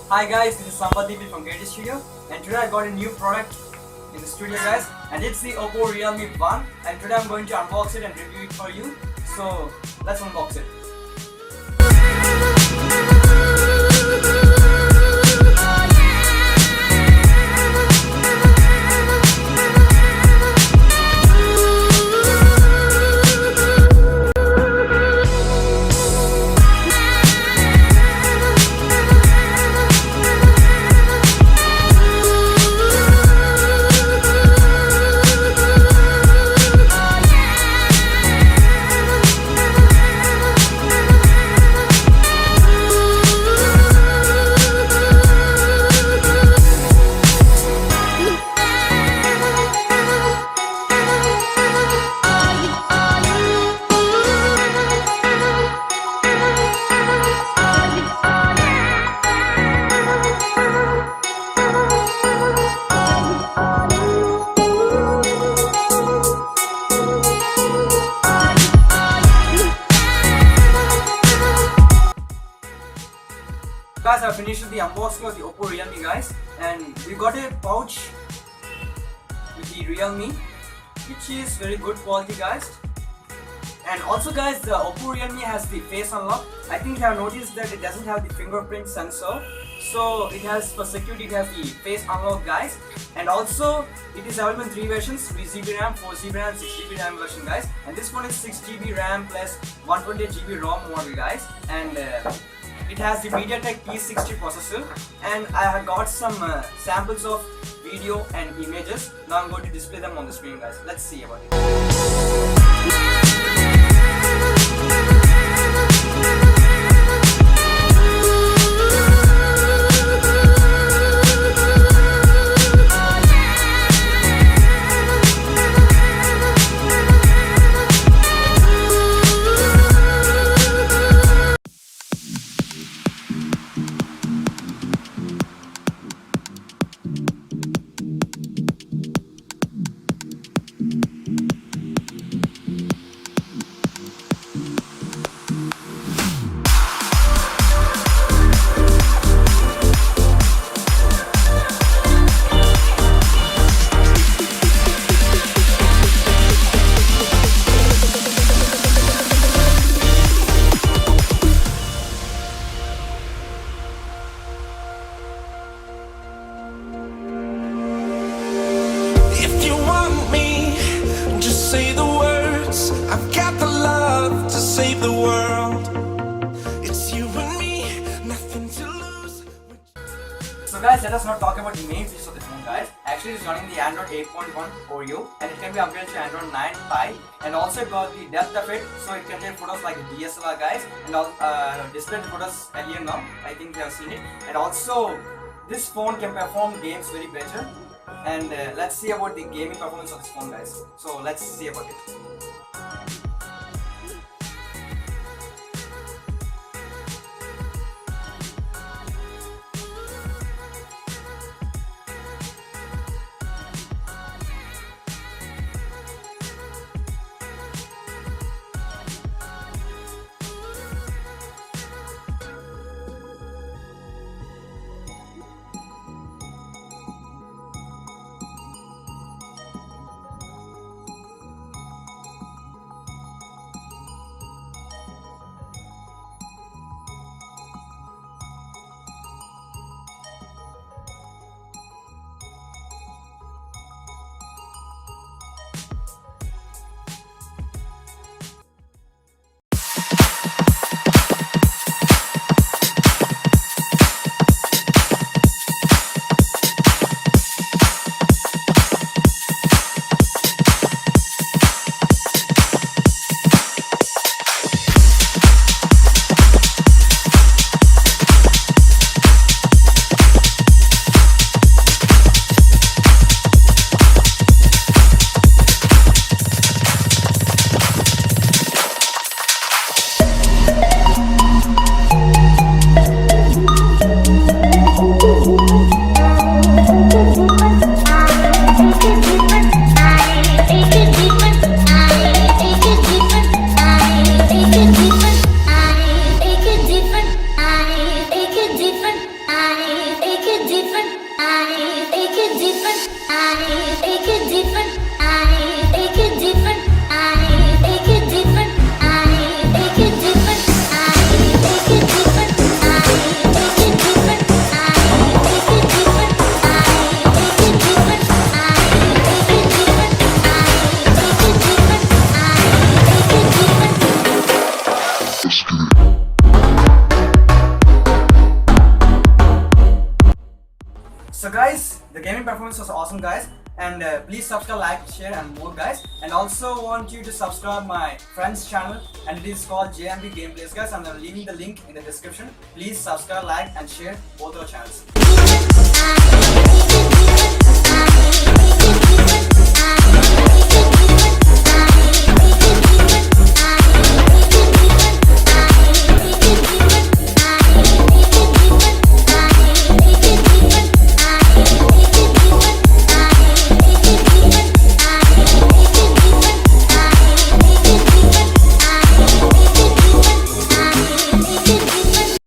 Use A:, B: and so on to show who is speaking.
A: Hi guys, this is Sampadeep from Creative Studio, and today I got a new product in the studio guys, and it's the Oppo Realme 1, and today I'm going to unbox it and review it for you. So let's unbox it. Guys, I finished the unboxing of the Oppo Realme guys, and we got a pouch with the Realme, which is very good quality guys. And also guys, the Oppo Realme has the face unlock. I think you have noticed that it doesn't have the fingerprint sensor, so it has, for security, it has the face unlock guys. And also it is available in 3 versions: 3GB RAM, 4GB RAM, 6GB RAM version guys. And this one is 6GB RAM plus 128GB ROM model guys. And it has the MediaTek P60 processor, and I have got some samples of video and images. Now I'm going to display them on the screen guys. Let's see about it.
B: Say the words, I've got the love to save the world. It's you and me, nothing to lose.
A: So guys, let us not talk about the main features of the phone guys. Actually it is running the Android 8.1 Oreo, and it can be upgraded to Android 9 Pie, and also it got the depth of it, so it can take photos like DSLR guys, and display the photos earlier now. I think you have seen it. And also this phone can perform games very better. And let's see about the gaming performance of this phone guys. So let's see about it. gaming performance was awesome, guys. And please subscribe, like, share, and more, guys. And also want you to subscribe my friend's channel, and it is called JMB Gameplays, guys. And I'm leaving the link in the description. Please subscribe, like, and share both our channels.